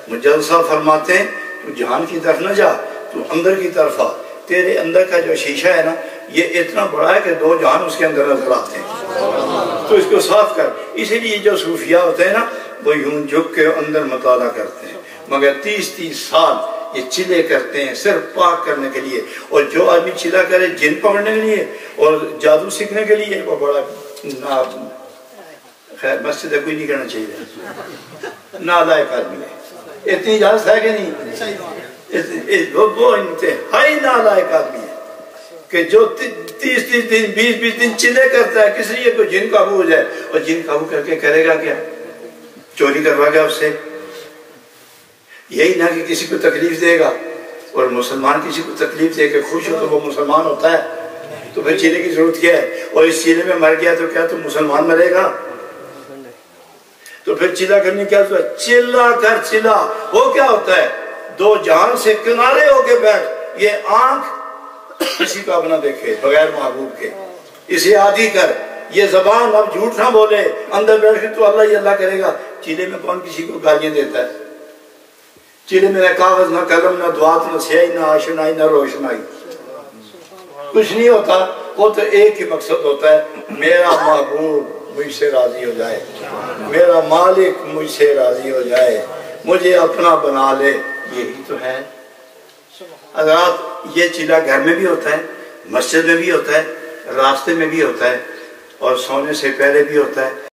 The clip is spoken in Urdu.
مجدد صاحب فرماتے ہیں تو جہان کی طرف نہ جا، تو اندر کی طرف آ، تیرے اندر کا جو شیشہ ہے نا یہ اتنا بڑا ہے کہ 2 جہان اس کے اندر نظر آتے ہیں، تو اس کو صاف کر۔ اسی لیے جو صوفیاء ہوتے ہیں نا وہ یوں جھک کے اندر مطالعہ کرتے ہیں، مگر 30 سال یہ چلے کرتے ہیں صرف پاک کرنے کے لیے۔ اور جو آدمی چلا کرے جن پکڑنے کے لیے اور جادو سیکھنے کے لیے وہ بڑا خیر مسجد کوئی نہیں کرنا چاہیے، نالائق آدمی ہے۔ اتنی اجازت ہے کہ نہیں؟ وہ انتہائی نالائق آدمی ہے کہ جو 30 دن 20 دن چلے کرتا ہے، کس لیے کوئی جن قابو ہو جائے، اور جن قابو کر کے کرے گا کیا؟ چوری کروا گیا اس سے؟ یہی نہ کہ کسی کو تکلیف دے گا، اور مسلمان کسی کو تکلیف دے کے خوش ہو تو وہ مسلمان ہوتا ہے، تو پھر چیلے کی ضرورت کیا ہے؟ اور اس چیلے میں مر گیا تو کیا تو مسلمان مرے گا؟ تو پھر چلا کرنے کیا ہوتا ہے؟ چلا کر چلا وہ کیا ہوتا ہے؟ 2 جہان سے کنارے ہو کے بیٹھ، یہ آنکھ کسی کو اب نہ دیکھے بغیر محبوب کے، اسے عادی کر، یہ زبان اب جھوٹ نہ بولے، اندر بیٹھ کے تو اللہ ہی اللہ کرے گا۔ چیلے میں کون کسی کو گالیاں دیتا ہے؟ چیلے میں نہ کاغذ نہ قلم نہ دعات نہ سیاہی نہ آشنائی نہ روشنائی، کچھ نہیں ہوتا۔ وہ تو ایک ہی مقصد ہوتا ہے، میرا محبوب مجھ سے راضی ہو جائے، میرا مالک مجھ سے راضی ہو جائے، مجھے اپنا بنا لے، یہی تو ہے۔ حضرات یہ چیلا گھر میں بھی ہوتا ہے، مسجد میں بھی ہوتا ہے، راستے میں بھی ہوتا ہے، اور سونے سے پہلے بھی ہوتا ہے۔